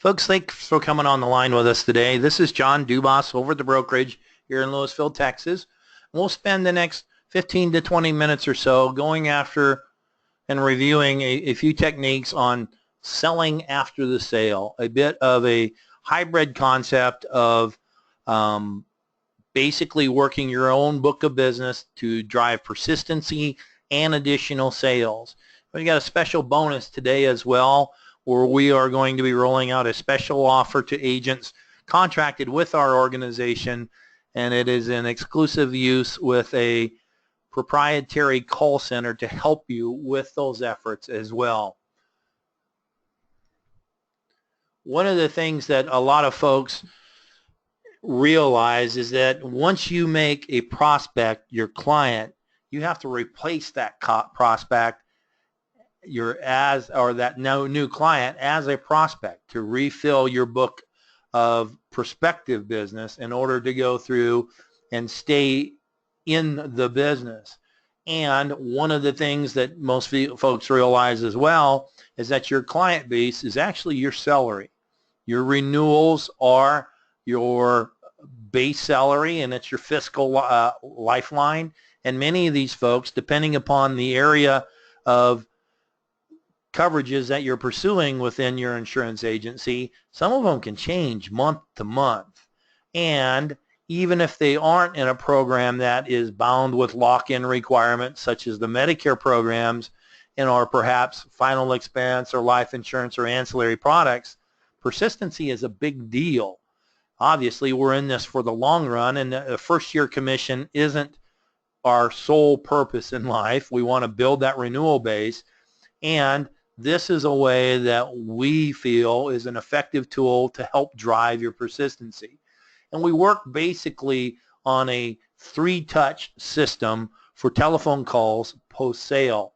Folks, thanks for coming on the line with us today. This is John Dubas over at the brokerage here in Louisville, Texas. We'll spend the next 15 to 20 minutes or so going after and reviewing a few techniques on selling after the sale, a bit of a hybrid concept of basically working your own book of business to drive persistency and additional sales. We got a special bonus today as well, where we are going to be rolling out a special offer to agents contracted with our organization, and it is in exclusive use with a proprietary call center to help you with those efforts as well. One of the things that a lot of folks realize is that once you make a prospect your client, you have to replace that prospect that new client as a prospect to refill your book of prospective business in order to go through and stay in the business. And one of the things that most folks realize as well is that your client base is actually your salary. Your renewals are your base salary, and it's your fiscal lifeline. And many of these folks, depending upon the area of coverages that you're pursuing within your insurance agency, some of them can change month to month. And even if they aren't in a program that is bound with lock-in requirements such as the Medicare programs or perhaps final expense or life insurance or ancillary products, persistency is a big deal. Obviously, we're in this for the long run, and the first-year commission isn't our sole purpose in life. We want to build that renewal base, and this is a way that we feel is an effective tool to help drive your persistency. And we work basically on a 3-touch system for telephone calls post-sale.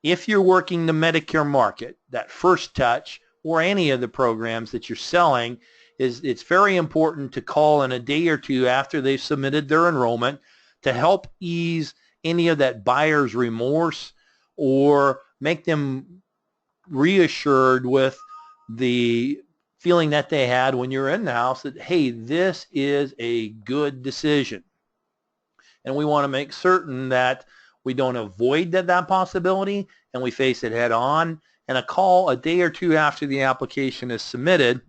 If you're working the Medicare market, that first touch or any of the programs that you're selling, it's very important to call in a day or two after they've submitted their enrollment to help ease any of that buyer's remorse or make them reassured with the feeling that they had when you're in the house that, hey, this is a good decision. And we want to make certain that we don't avoid that possibility and we face it head on. And a call a day or two after the application is submitted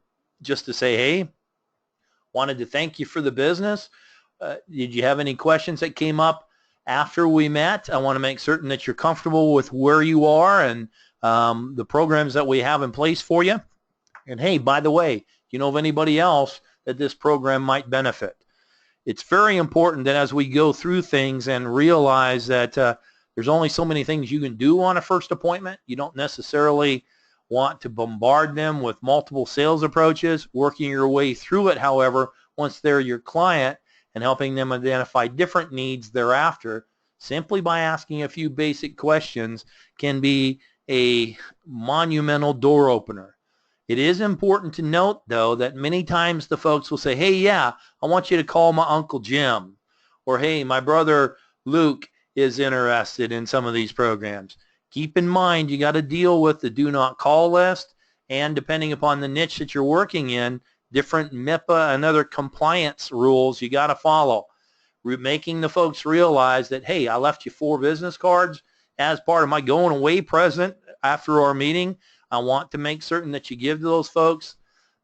just to say, hey, wanted to thank you for the business. Did you have any questions that came up after we met? I want to make certain that you're comfortable with where you are and the programs that we have in place for you. And hey, by the way, do you know of anybody else that this program might benefit? It's very important that as we go through things and realize that there's only so many things you can do on a first appointment. You don't necessarily want to bombard them with multiple sales approaches. Working your way through it, however, once they're your client and helping them identify different needs thereafter, simply by asking a few basic questions can be a monumental door opener. It is important to note, though, that many times the folks will say, hey, yeah, I want you to call my Uncle Jim, or hey, my brother Luke is interested in some of these programs. Keep in mind, you got to deal with the do not call list, and depending upon the niche that you're working in, different MIPA and other compliance rules you got to follow. Making the folks realize that, hey, I left you 4 business cards as part of my going away present after our meeting. I want to make certain that you give to those folks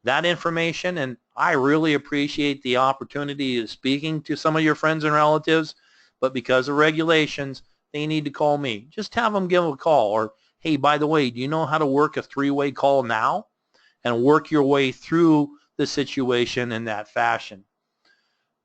that information, and I really appreciate the opportunity of speaking to some of your friends and relatives, but because of regulations, they need to call me. Just have them give a call, or hey, by the way, do you know how to work a 3-way call now? And work your way through the situation in that fashion.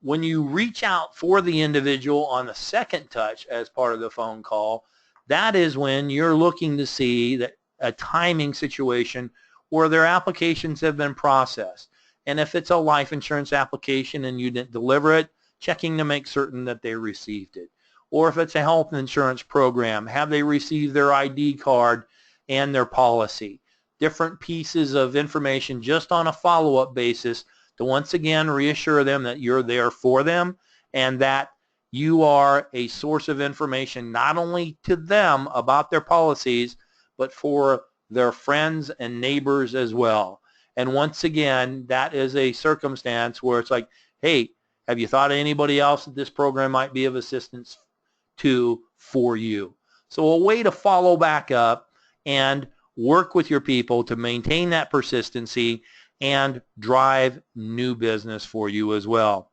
When you reach out for the individual on the second touch as part of the phone call, that is when you're looking to see that a timing situation where their applications have been processed. And if it's a life insurance application and you didn't deliver it, checking to make certain that they received it. Or if it's a health insurance program, have they received their ID card and their policy? Different pieces of information just on a follow-up basis to once again reassure them that you're there for them and that you are a source of information not only to them about their policies, but for their friends and neighbors as well. And once again, that is a circumstance where it's like, hey, have you thought of anybody else that this program might be of assistance to for you? So a way to follow back up and work with your people to maintain that persistency and drive new business for you as well.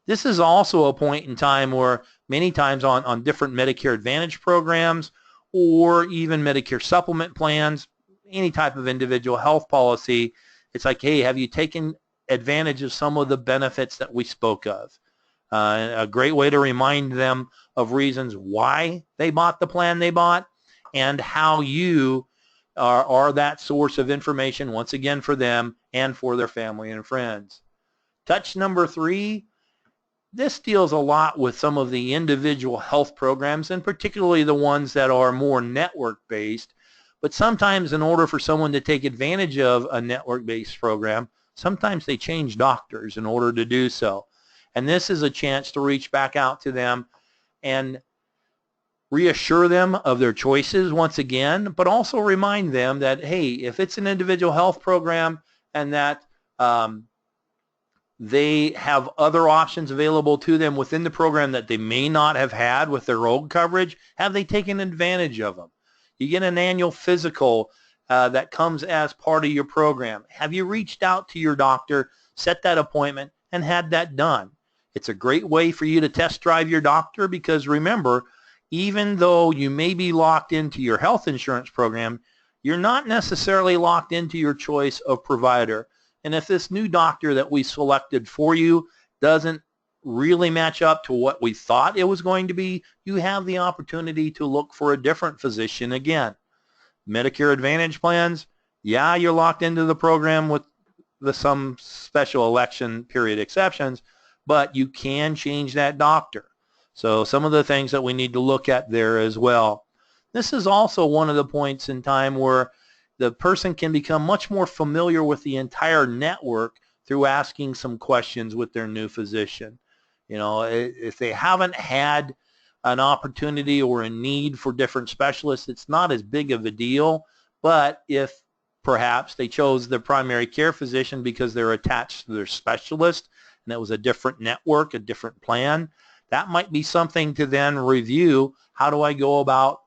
This is also a point in time where many times on different Medicare Advantage programs or even Medicare supplement plans, any type of individual health policy, it's like, hey, have you taken advantage of some of the benefits that we spoke of? A great way to remind them of reasons why they bought the plan they bought and how you are that source of information, once again, for them and for their family and friends. Touch number 3, this deals a lot with some of the individual health programs, and particularly the ones that are more network-based. But sometimes in order for someone to take advantage of a network-based program, sometimes they change doctors in order to do so. And this is a chance to reach back out to them and reassure them of their choices once again, but also remind them that, hey, if it's an individual health program and that they have other options available to them within the program that they may not have had with their old coverage, have they taken advantage of them? You get an annual physical that comes as part of your program. Have you reached out to your doctor, set that appointment, and had that done? It's a great way for you to test drive your doctor because remember, even though you may be locked into your health insurance program, you're not necessarily locked into your choice of provider. And if this new doctor that we selected for you doesn't really match up to what we thought it was going to be, you have the opportunity to look for a different physician again. Medicare Advantage plans, yeah, you're locked into the program with some special election period exceptions, but you can change that doctor. So some of the things that we need to look at there as well. This is also one of the points in time where the person can become much more familiar with the entire network through asking some questions with their new physician. You know, if they haven't had an opportunity or a need for different specialists, it's not as big of a deal. But if perhaps they chose their primary care physician because they're attached to their specialist and it was a different network, a different plan, that might be something to then review. How do I go about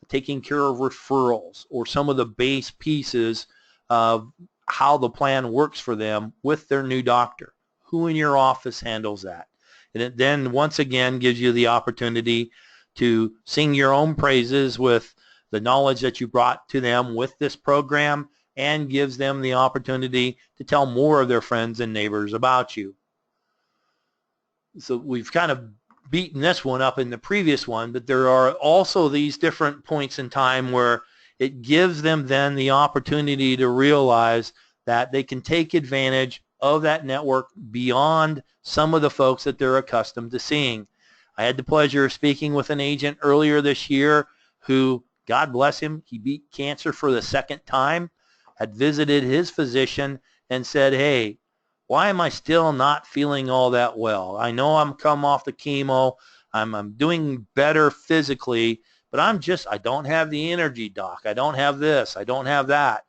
taking care of referrals or some of the base pieces of how the plan works for them with their new doctor? Who in your office handles that? And it then once again gives you the opportunity to sing your own praises with the knowledge that you brought to them with this program and gives them the opportunity to tell more of their friends and neighbors about you. So we've kind of beaten this one up in the previous one, but there are also these different points in time where it gives them then the opportunity to realize that they can take advantage of that network beyond some of the folks that they're accustomed to seeing. I had the pleasure of speaking with an agent earlier this year who, God bless him, he beat cancer for the second time, had visited his physician and said, hey, why am I still not feeling all that well? I know I'm come off the chemo, I'm doing better physically, but I don't have the energy, doc. I don't have this, I don't have that.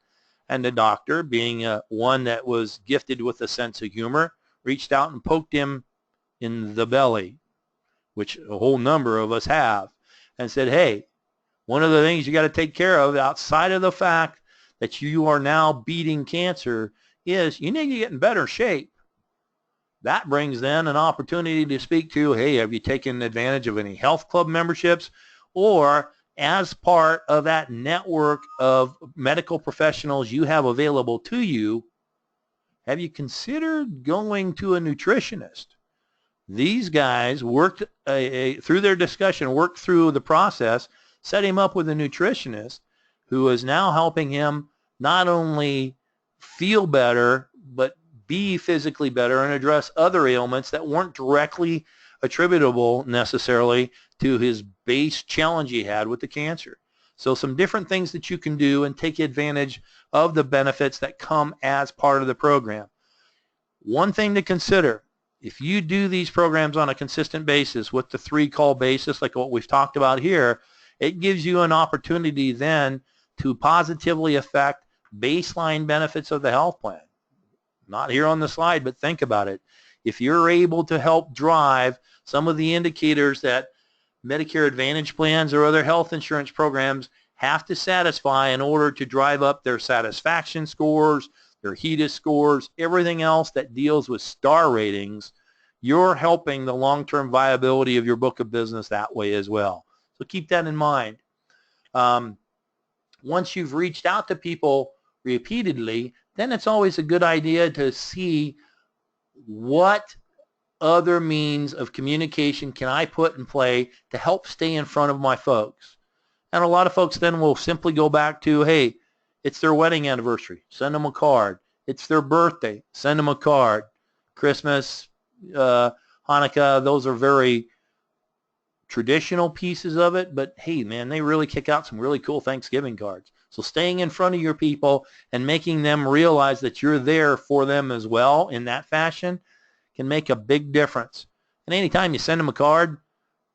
And the doctor, being one that was gifted with a sense of humor, reached out and poked him in the belly, which a whole number of us have, and said, hey, one of the things you got to take care of outside of the fact that you are now beating cancer is you need to get in better shape. That brings then an opportunity to speak to, hey, have you taken advantage of any health club memberships? Or as part of that network of medical professionals you have available to you, have you considered going to a nutritionist? These guys worked through their discussion, worked through the process, set him up with a nutritionist who is now helping him not only feel better, but be physically better and address other ailments that weren't directly attributable necessarily to his base challenge he had with the cancer. So some different things that you can do and take advantage of the benefits that come as part of the program. One thing to consider, if you do these programs on a consistent basis with the 3-call basis like what we've talked about here, it gives you an opportunity then to positively affect baseline benefits of the health plan. Not here on the slide, but think about it. If you're able to help drive some of the indicators that Medicare Advantage plans or other health insurance programs have to satisfy in order to drive up their satisfaction scores, their HEDIS scores, everything else that deals with star ratings, you're helping the long-term viability of your book of business that way as well. So keep that in mind. Once you've reached out to people repeatedly, then it's always a good idea to see what other means of communication can I put in play to help stay in front of my folks. And a lot of folks then will simply go back to, hey, it's their wedding anniversary, send them a card. It's their birthday, send them a card. Christmas, Hanukkah, those are very traditional pieces of it, but hey, man, they really kick out some really cool Thanksgiving cards. So staying in front of your people and making them realize that you're there for them as well in that fashion can make a big difference. And anytime you send them a card,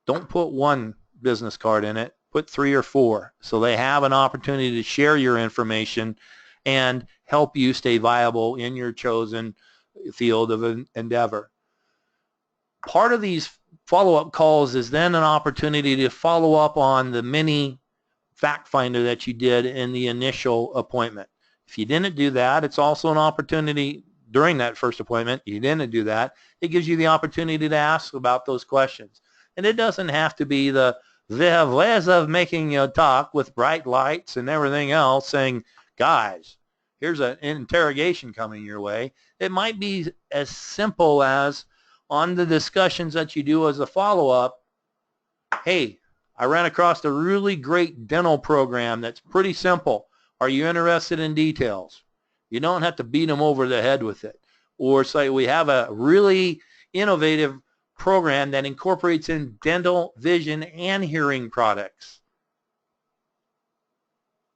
don't put one business card in it. Put 3 or 4 so they have an opportunity to share your information and help you stay viable in your chosen field of endeavor. Part of these follow-up calls is then an opportunity to follow up on the mini fact finder that you did in the initial appointment. If you didn't do that, it's also an opportunity during that first appointment. You didn't do that. It gives you the opportunity to ask about those questions. And it doesn't have to be the ways of making you talk with bright lights and everything else saying, guys, here's an interrogation coming your way. It might be as simple as on the discussions that you do as a follow-up, hey, I ran across a really great dental program that's pretty simple. Are you interested in details? You don't have to beat them over the head with it. Or say we have a really innovative program that incorporates in dental, vision, and hearing products.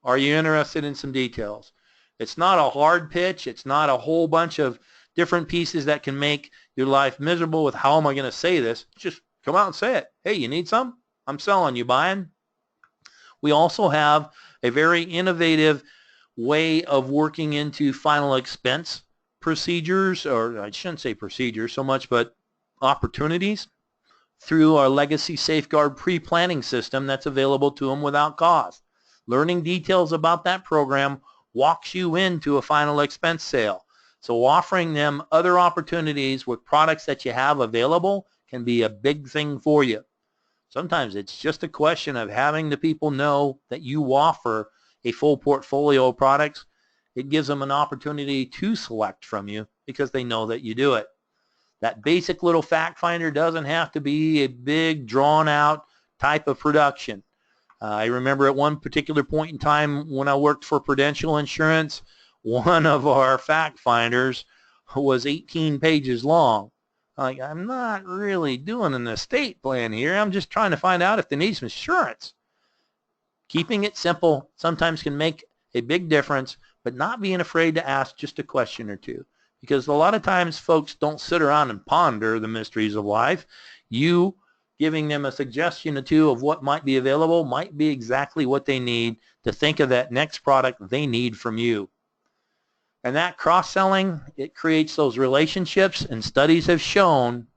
Are you interested in some details? It's not a hard pitch. It's not a whole bunch of different pieces that can make your life miserable with how am I going to say this. Just come out and say it. Hey, you need some? I'm selling. You buying? We also have a very innovative way of working into final expense procedures, or I shouldn't say procedures so much, but opportunities through our Legacy Safeguard pre-planning system that's available to them without cost. Learning details about that program walks you into a final expense sale. So offering them other opportunities with products that you have available can be a big thing for you. Sometimes it's just a question of having the people know that you offer a full portfolio of products. It gives them an opportunity to select from you because they know that you do it. That basic little fact finder doesn't have to be a big drawn out type of production. I remember at one particular point in time when I worked for Prudential Insurance, one of our fact finders was 18 pages long. Like, I'm not really doing an estate plan here. I'm just trying to find out if they need some insurance. Keeping it simple sometimes can make a big difference, but not being afraid to ask just a question or two. Because a lot of times folks don't sit around and ponder the mysteries of life. You giving them a suggestion or two of what might be available might be exactly what they need to think of that next product they need from you. And that cross-selling, it creates those relationships, and studies have shown,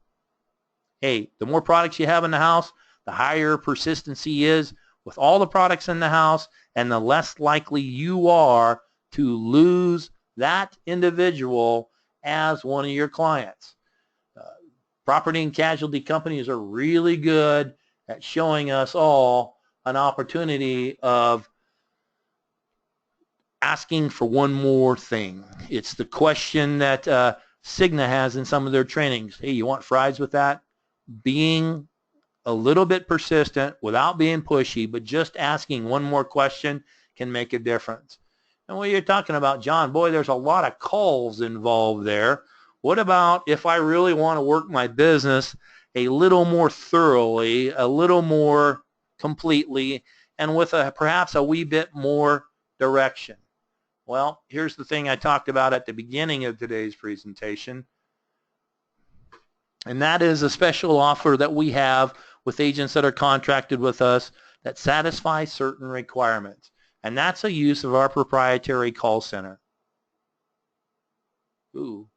hey, the more products you have in the house, the higher persistency is with all the products in the house, and the less likely you are to lose that individual as one of your clients. Property and casualty companies are really good at showing us all an opportunity of asking for one more thing. It's the question that Cigna has in some of their trainings. Hey, you want fries with that? Being a little bit persistent without being pushy, but just asking one more question can make a difference. And what you're talking about, John, boy, there's a lot of calls involved there. What about if I really want to work my business a little more thoroughly, a little more completely, and with perhaps a wee bit more direction? Well, here's the thing I talked about at the beginning of today's presentation, and that is a special offer that we have with agents that are contracted with us that satisfy certain requirements, and that's a use of our proprietary call center. Ooh.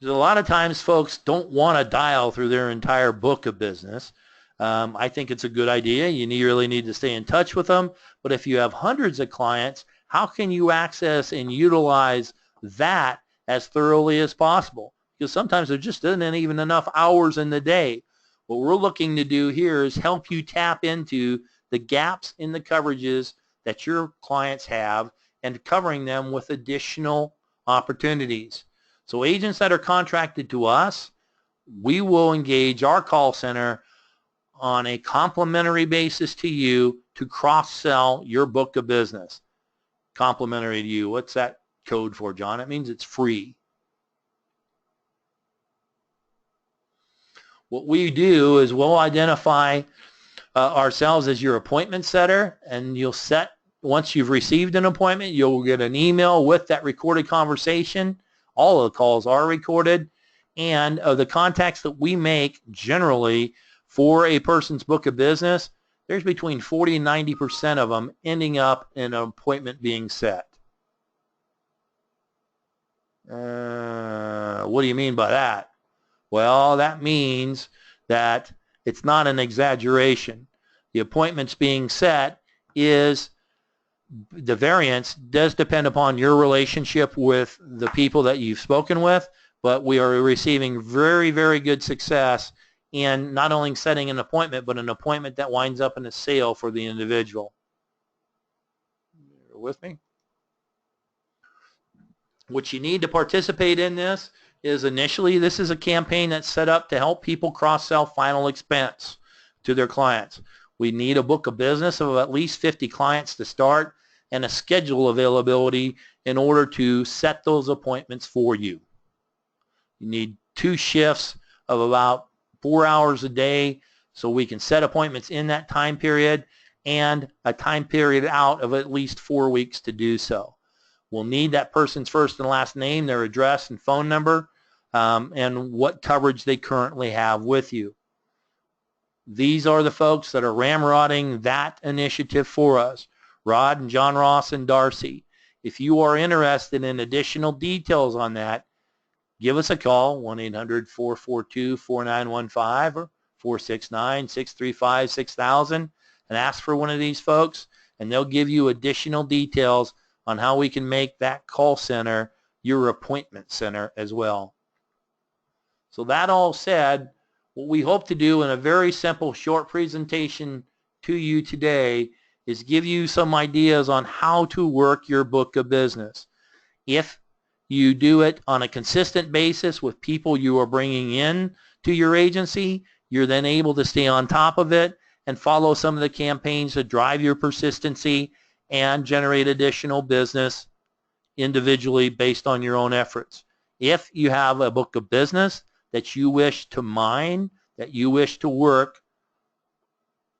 A lot of times folks don't want to dial through their entire book of business. I think it's a good idea. You really need to stay in touch with them. But if you have hundreds of clients, how can you access and utilize that as thoroughly as possible? Because sometimes there just isn't even enough hours in the day. What we're looking to do here is help you tap into the gaps in the coverages that your clients have and covering them with additional opportunities. So agents that are contracted to us, we will engage our call center on a complimentary basis to you to cross-sell your book of business. Complimentary to you. What's that code for, John? It means it's free. What we do is we'll identify ourselves as your appointment setter, and you'll set, once you've received an appointment, you'll get an email with that recorded conversation. All of the calls are recorded, and the contacts that we make generally for a person's book of business, there's between 40 and 90% of them ending up in an appointment being set. What do you mean by that? Well, that means that it's not an exaggeration. The appointments being set is, the variance does depend upon your relationship with the people that you've spoken with, but we are receiving very, very good success in not only setting an appointment, but an appointment that winds up in a sale for the individual. You're with me? What you need to participate in this is, initially, this is a campaign that's set up to help people cross-sell final expense to their clients. We need a book of business of at least 50 clients to start and a schedule availability in order to set those appointments for you. You need 2 shifts of about 4 hours a day so we can set appointments in that time period, and a time period out of at least 4 weeks to do so. We'll need that person's first and last name, their address and phone number, and what coverage they currently have with you. These are the folks that are ramrodding that initiative for us. Rod and John Ross and Darcy. If you are interested in additional details on that, give us a call, 1-800-442-4915 or 469-635-6000, and ask for one of these folks, and they'll give you additional details on how we can make that call center your appointment center as well. So that all said, what we hope to do in a very simple short presentation to you today is give you some ideas on how to work your book of business. If you do it on a consistent basis with people you are bringing in to your agency, you're then able to stay on top of it and follow some of the campaigns that drive your persistency and generate additional business individually based on your own efforts. If you have a book of business that you wish to mine, that you wish to work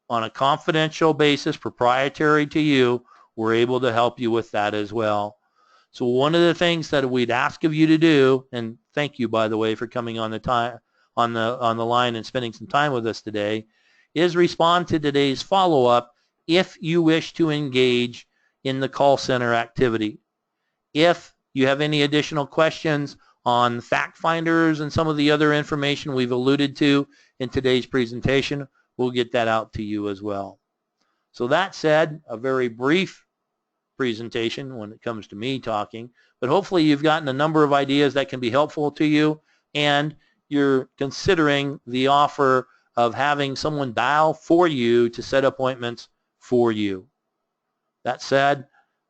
on a confidential basis, proprietary to you, we're able to help you with that as well. So one of the things that we'd ask of you to do, and thank you, by the way, for coming on the line and spending some time with us today, is respond to today's follow-up if you wish to engage in the call center activity. If you have any additional questions on fact finders and some of the other information we've alluded to in today's presentation, we'll get that out to you as well. So that said, a very brief presentation when it comes to me talking, but hopefully you've gotten a number of ideas that can be helpful to you, and you're considering the offer of having someone dial for you to set appointments for you. That said,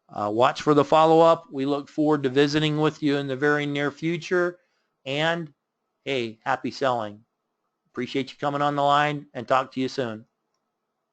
watch for the follow-up. We look forward to visiting with you in the very near future, and hey, happy selling. Appreciate you coming on the line, and talk to you soon.